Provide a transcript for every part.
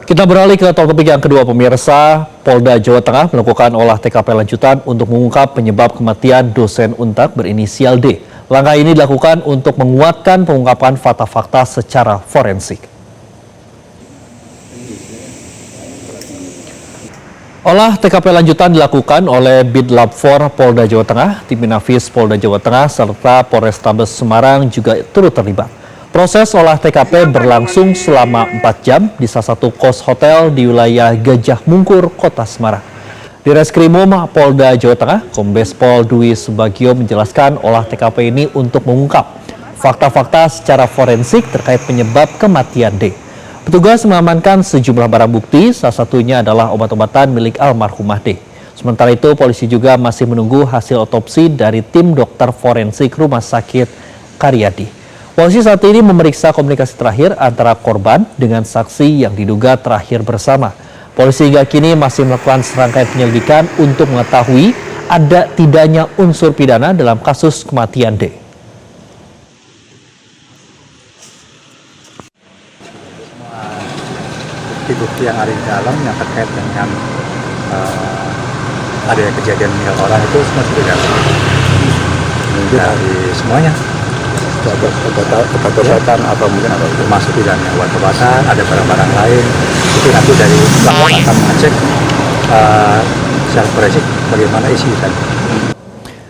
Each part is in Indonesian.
Kita beralih ke topik yang kedua, pemirsa. Polda Jawa Tengah melakukan olah TKP lanjutan untuk mengungkap penyebab kematian dosen Untak berinisial D. Langkah ini dilakukan untuk menguatkan pengungkapan fakta-fakta secara forensik. Olah TKP lanjutan dilakukan oleh Bitlab 4 Polda Jawa Tengah, tim Inafis Polda Jawa Tengah, serta Polrestabes Semarang juga turut terlibat. Proses olah TKP berlangsung selama 4 jam di salah satu kos hotel di wilayah Gajah Mungkur, Kota Semarang. Di Reskrimum Polda Jawa Tengah, Kombes Pol Dwi Subagio menjelaskan olah TKP ini untuk mengungkap fakta-fakta secara forensik terkait penyebab kematian D. Petugas mengamankan sejumlah barang bukti, salah satunya adalah obat-obatan milik almarhumah D. Sementara itu, polisi juga masih menunggu hasil otopsi dari tim dokter forensik Rumah Sakit Karyadi. Polisi saat ini memeriksa komunikasi terakhir antara korban dengan saksi yang diduga terakhir bersama. Polisi hingga kini masih melakukan serangkaian penyelidikan untuk mengetahui ada tidaknya unsur pidana dalam kasus kematian D. Bukti-bukti yang ada di dalam yang terkait dengan adanya kejadian meninggal orang itu semua sudah dapat dari semuanya. Obat-obatan atau mungkin ada termasuk tidak hanya obat-obatan, ada barang-barang lain itu nanti dari belakang akan mengecek secara forensik bagaimana isi tadi.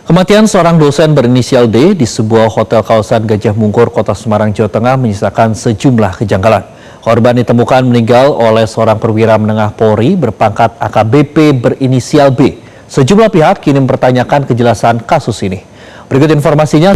Kematian seorang dosen berinisial D di sebuah hotel kawasan Gajah Mungkur, Kota Semarang, Jawa Tengah menyisakan sejumlah kejanggalan. Korban ditemukan meninggal oleh seorang perwira menengah Polri berpangkat AKBP berinisial B. Sejumlah pihak kini mempertanyakan kejelasan kasus ini. Berikut informasinya.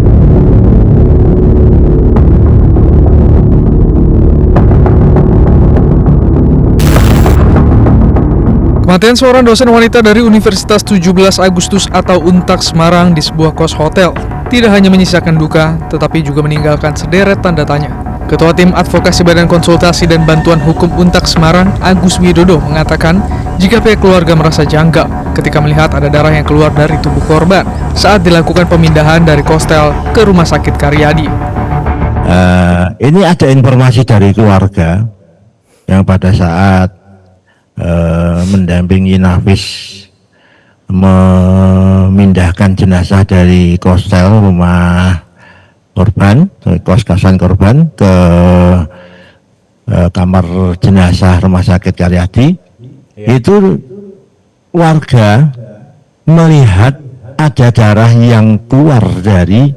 Kematian seorang dosen wanita dari Universitas 17 Agustus atau Untak Semarang di sebuah kos hotel tidak hanya menyisakan duka, tetapi juga meninggalkan sederet tanda tanya. Ketua Tim Advokasi Badan Konsultasi dan Bantuan Hukum Untak Semarang, Agus Widodo, mengatakan jika pihak keluarga merasa janggal ketika melihat ada darah yang keluar dari tubuh korban saat dilakukan pemindahan dari Kostel ke Rumah Sakit Karyadi. Ini ada informasi dari keluarga yang pada saat mendampingi Nafis memindahkan jenazah dari Kostel rumah korban, kos-kosan korban ke kamar jenazah Rumah Sakit Karyadi. Itu warga melihat ada darah yang keluar dari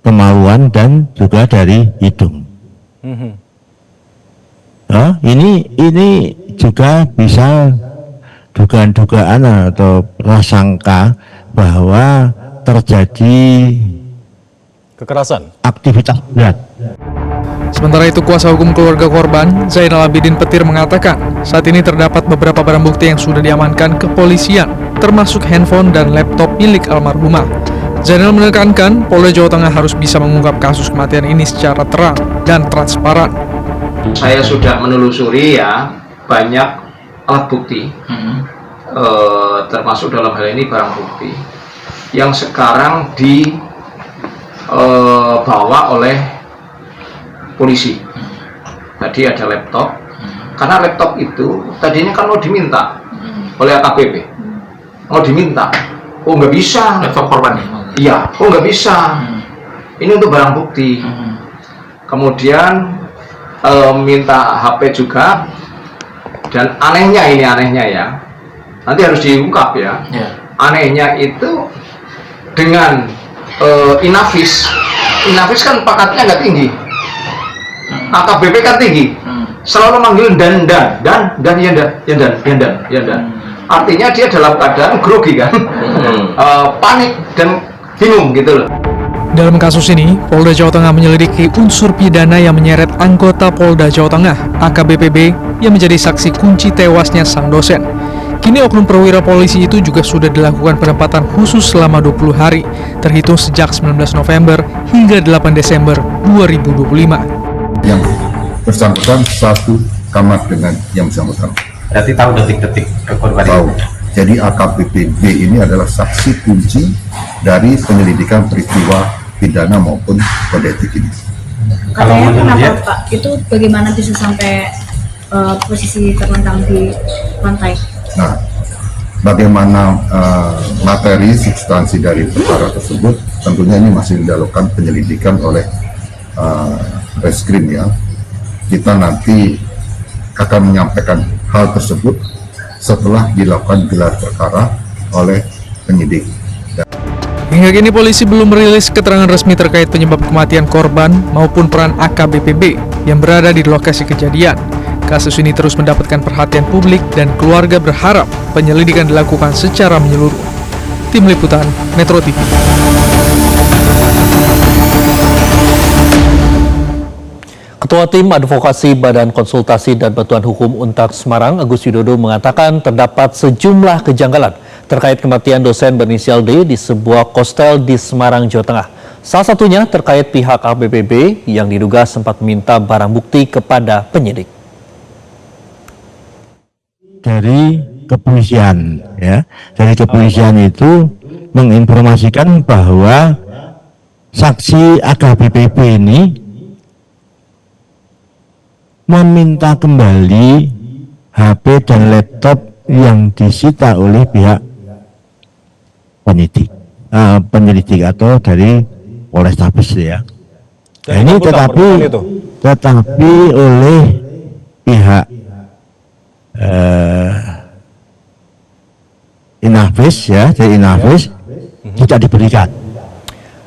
kemaluan dan juga dari hidung. Ini juga bisa dugaan-dugaan atau prasangka bahwa terjadi Kekerasan, aktivitas berat. Sementara itu, kuasa hukum keluarga korban, Zainal Abidin Petir, mengatakan saat ini terdapat beberapa barang bukti yang sudah diamankan kepolisian, termasuk handphone dan laptop milik almarhumah. Zainal menekankan Polda Jawa Tengah harus bisa mengungkap kasus kematian ini secara terang dan transparan. Saya sudah menelusuri ya banyak alat bukti, termasuk dalam hal ini barang bukti yang sekarang dibawa oleh polisi. Tadi ada laptop, karena laptop itu tadinya kan mau diminta oleh AKBP, mau diminta, oh nggak bisa. Laptop korban ya? Iya, oh nggak bisa. Ini untuk barang bukti. Kemudian minta HP juga, dan anehnya ya, nanti harus diungkap ya. Anehnya itu dengan Inafis kan pakatnya nggak tinggi, AKBP kan tinggi, selalu manggil dan. Artinya dia dalam keadaan grogi kan, panik dan bingung gitu loh. Dalam kasus ini, Polda Jawa Tengah menyelidiki unsur pidana yang menyeret anggota Polda Jawa Tengah, AKBP, yang menjadi saksi kunci tewasnya sang dosen. Kini oknum perwira polisi itu juga sudah dilakukan penempatan khusus selama 20 hari, terhitung sejak 19 November hingga 8 Desember 2025. Yang bersangkutan satu kamar dengan yang bersangkutan. Berarti tahu detik-detik korban Tahu. Jadi AKBP ini adalah saksi kunci dari penyelidikan peristiwa pidana maupun kode etik ini. Kalau menurut dia, Pak, itu bagaimana bisa sampai posisi terlentang di lantai. Nah, bagaimana materi substansi dari perkara tersebut, tentunya ini masih dilakukan penyelidikan oleh Reskrim ya. Kita nanti akan menyampaikan hal tersebut setelah dilakukan gelar perkara oleh penyidik. Hingga kini polisi belum merilis keterangan resmi terkait penyebab kematian korban maupun peran AKBP yang berada di lokasi kejadian. Kasus ini terus mendapatkan perhatian publik dan keluarga berharap penyelidikan dilakukan secara menyeluruh. Tim Liputan Metro TV. Ketua Tim Advokasi Badan Konsultasi dan Bantuan Hukum Untak Semarang, Agus Widodo, mengatakan terdapat sejumlah kejanggalan terkait kematian dosen berinisial D di sebuah hostel di Semarang, Jawa Tengah. Salah satunya terkait pihak AKBP yang diduga sempat meminta barang bukti kepada penyidik. Dari kepolisian, ya, dari kepolisian itu menginformasikan bahwa saksi AKBP ini meminta kembali HP dan laptop yang disita oleh pihak penyelidik atau dari Polrestabes ya. Nah, ini tetapi oleh pihak Inavis ya, dari Inavis tidak diberikan.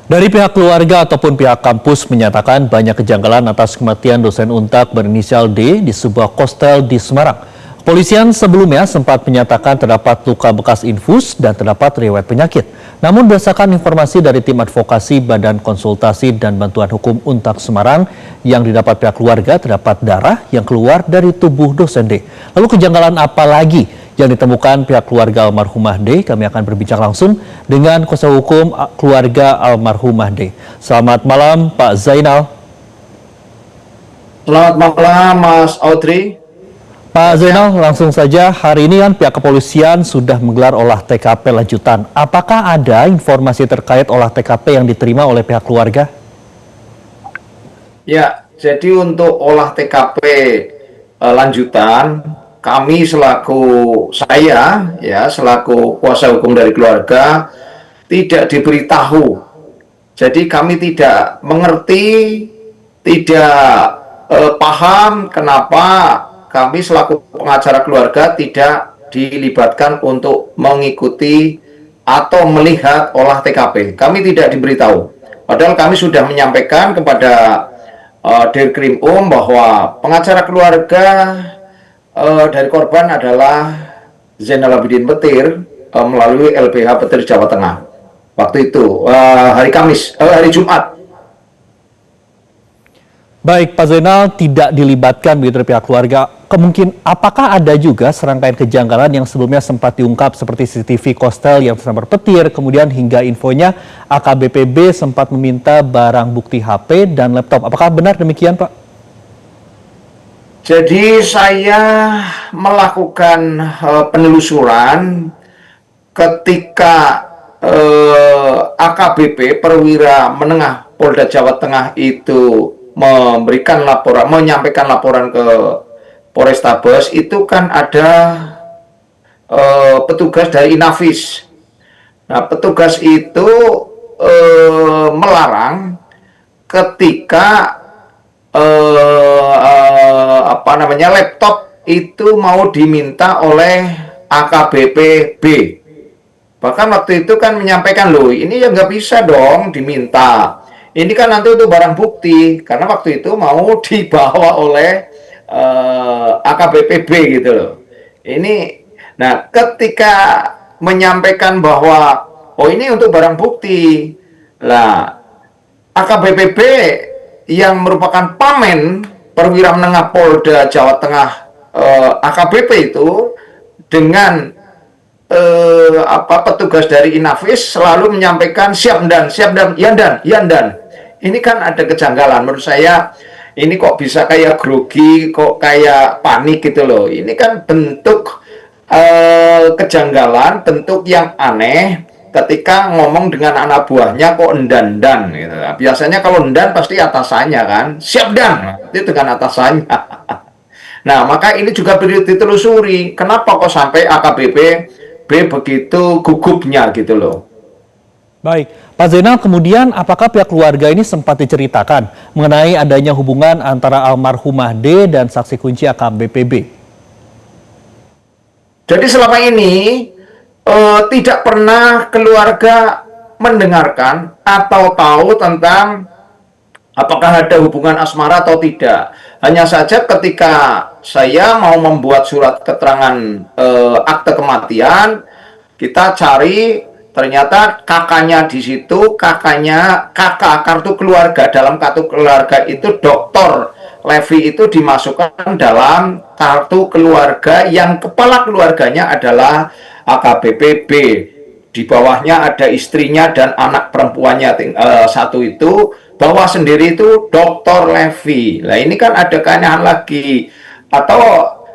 Dari pihak keluarga ataupun pihak kampus menyatakan banyak kejanggalan atas kematian dosen Untak berinisial D di sebuah hostel di Semarang. Kepolisian sebelumnya sempat menyatakan terdapat luka bekas infus dan terdapat riwayat penyakit. Namun berdasarkan informasi dari Tim Advokasi Badan Konsultasi dan Bantuan Hukum Untak Semarang yang didapat pihak keluarga, terdapat darah yang keluar dari tubuh dosen D. Lalu kejanggalan apa lagi yang ditemukan pihak keluarga almarhumah D? Kami akan berbincang langsung dengan kuasa hukum keluarga almarhumah D. Selamat malam Pak Zainal. Selamat malam Mas Audrey. Pak Zainal, langsung saja, hari ini kan pihak kepolisian sudah menggelar olah TKP lanjutan. Apakah ada informasi terkait olah TKP yang diterima oleh pihak keluarga? Ya, jadi untuk olah TKP lanjutan, kami selaku kuasa hukum dari keluarga tidak diberitahu. Jadi kami tidak mengerti, tidak paham kenapa kami selaku pengacara keluarga tidak dilibatkan untuk mengikuti atau melihat olah TKP. Kami tidak diberitahu. Padahal kami sudah menyampaikan kepada Dirkrim bahwa pengacara keluarga dari korban adalah Zainal Abidin Petir melalui LBH Petir Jawa Tengah. Waktu itu hari Jumat. Baik, Pak Zainal tidak dilibatkan begitu dari pihak keluarga. Apakah ada juga serangkaian kejanggalan yang sebelumnya sempat diungkap seperti CCTV hostel yang tersambar petir, kemudian hingga infonya AKBPB sempat meminta barang bukti HP dan laptop. Apakah benar demikian, Pak? Jadi saya melakukan penelusuran ketika AKBP Perwira Menengah Polda Jawa Tengah itu menyampaikan laporan ke Polrestabes, itu kan ada petugas dari Inavis. Nah, petugas itu melarang ketika laptop itu mau diminta oleh AKBP-B. Bahkan waktu itu kan menyampaikan, loh ini ya nggak bisa dong diminta. Ini kan nanti untuk barang bukti, karena waktu itu mau dibawa oleh AKBPB gitu loh. Nah ketika menyampaikan bahwa ini untuk barang bukti, lah AKBPB yang merupakan Pamen Perwira Menengah Polda Jawa Tengah AKBP itu dengan petugas dari Inavis selalu menyampaikan siap dan Yandan. Ini kan ada kejanggalan menurut saya. Ini kok bisa kayak grogi, kok kayak panik gitu loh. Ini kan bentuk kejanggalan, bentuk yang aneh ketika ngomong dengan anak buahnya kok endan gitu. Biasanya kalau endan pasti atasannya kan, siap dan itu dengan atasannya. Nah, maka ini juga perlu ditelusuri. Kenapa kok sampai AKBP B begitu gugupnya gitu loh. Baik, Pak Zainal, kemudian apakah pihak keluarga ini sempat diceritakan mengenai adanya hubungan antara almarhumah D dan saksi kunci AKBP B? Jadi selama ini tidak pernah keluarga mendengarkan atau tahu tentang apakah ada hubungan asmara atau tidak. Hanya saja ketika saya mau membuat surat keterangan akte kematian, kita cari ternyata kakaknya di situ, kakak kartu keluarga. Dalam kartu keluarga itu Dr. Levi itu dimasukkan dalam kartu keluarga yang kepala keluarganya adalah AKBP B. Di bawahnya ada istrinya dan anak perempuannya satu itu. Bawah sendiri itu Dr. Levi. Nah ini kan ada keanehan lagi. Atau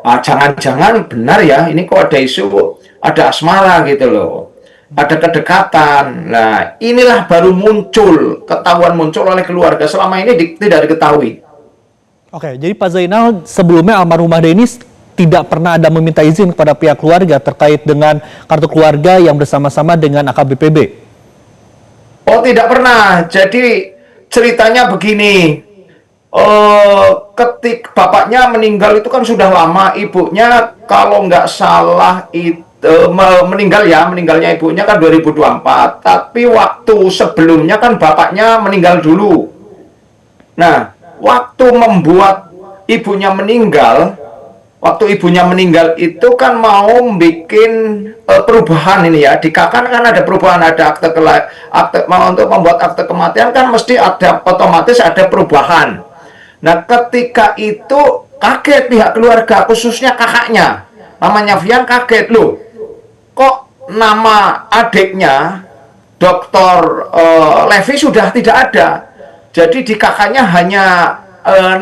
jangan-jangan benar ya, ini kok ada isu, ada asmara gitu loh. Ada kedekatan. Nah inilah baru ketahuan muncul oleh keluarga. Selama ini tidak diketahui. Oke, jadi Pak Zainal, sebelumnya almarhumah D ini tidak pernah ada meminta izin kepada pihak keluarga terkait dengan kartu keluarga yang bersama-sama dengan AKBP B? Oh tidak pernah. Jadi ceritanya begini, ketika bapaknya meninggal itu kan sudah lama, ibunya kalau nggak salah itu meninggalnya ibunya kan 2024, tapi waktu sebelumnya kan bapaknya meninggal dulu. Nah, waktu membuat ibunya meninggal, itu kan mau bikin perubahan ini ya. Di KK kan ada perubahan, ada akte untuk membuat akte kematian kan mesti ada, otomatis ada perubahan. Nah, ketika itu kaget pihak keluarga, khususnya kakaknya, namanya Vian, kaget loh. Kok nama adiknya Dr. Levi sudah tidak ada. Jadi di kakaknya hanya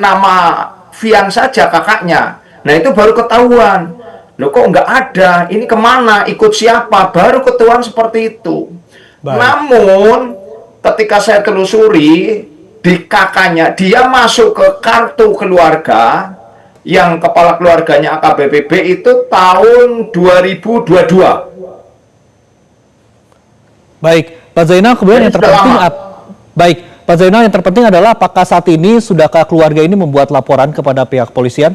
nama Vian saja kakaknya. Nah itu baru ketahuan. Loh kok nggak ada? Ini kemana? Ikut siapa? Baru ketahuan seperti itu. Baik. Namun ketika saya telusuri di kakaknya, dia masuk ke kartu keluarga yang kepala keluarganya AKBP B itu tahun 2022. Baik, Pak Zainal, kemudian yang terpenting baik, Pak Zainal, yang terpenting adalah apakah saat ini sudahkah keluarga ini membuat laporan kepada pihak kepolisian?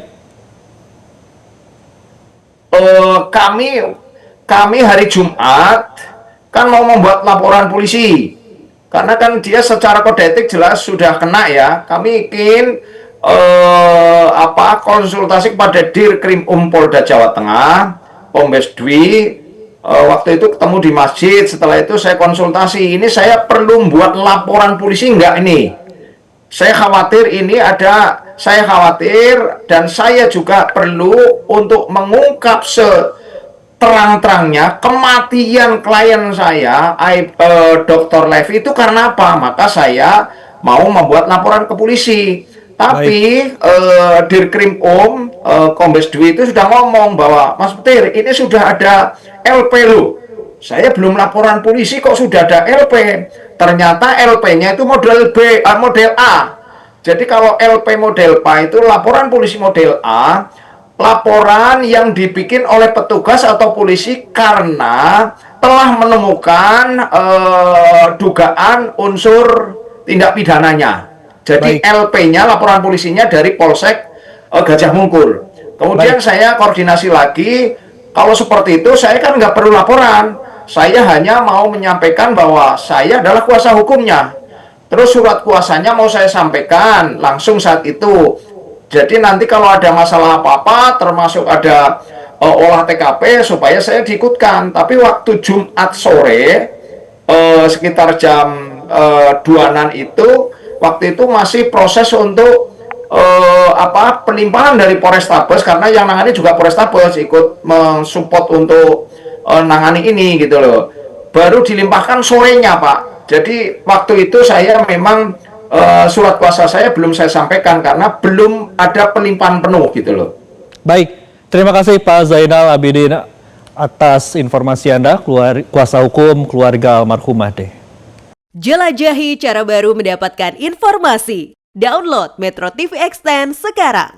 Kami hari Jumat kan mau membuat laporan polisi karena kan dia secara kode etik jelas sudah kena ya. Kami ingin konsultasi kepada Dirkrim Polda Jawa Tengah, Kombes Dwi. Waktu itu ketemu di masjid. Setelah itu saya konsultasi, ini saya perlu membuat laporan polisi enggak ini? Saya khawatir dan saya juga perlu untuk mengungkap seterang-terangnya kematian klien saya, Dr. Levi itu karena apa? Maka saya mau membuat laporan ke polisi. Tapi Dirkrim Kombes Dwi itu sudah ngomong bahwa Mas Petir, ini sudah ada LP loh. Saya belum laporan polisi kok sudah ada LP. Ternyata LP-nya itu model model A. Jadi kalau LP model A itu laporan polisi model A, laporan yang dibikin oleh petugas atau polisi karena telah menemukan dugaan unsur tindak pidananya. Jadi LP-nya, laporan polisinya dari Polsek Gajah Mungkur. Kemudian saya koordinasi lagi, kalau seperti itu saya kan nggak perlu laporan. Saya hanya mau menyampaikan bahwa saya adalah kuasa hukumnya. Terus surat kuasanya mau saya sampaikan langsung saat itu. Jadi nanti kalau ada masalah apa-apa, termasuk ada olah TKP, supaya saya diikutkan. Tapi waktu Jumat sore, sekitar jam 2-an itu, waktu itu masih proses untuk pelimpahan dari Polrestabes, karena yang nangani juga Polrestabes ikut mensupport untuk nangani ini gitu loh. Baru dilimpahkan sorenya Pak. Jadi waktu itu saya memang surat kuasa saya belum saya sampaikan karena belum ada pelimpahan penuh gitu loh. Baik, terima kasih Pak Zainal Abidin atas informasi Anda, kuasa hukum keluarga almarhumah D. Jelajahi cara baru mendapatkan informasi. Download Metro TV Extend sekarang.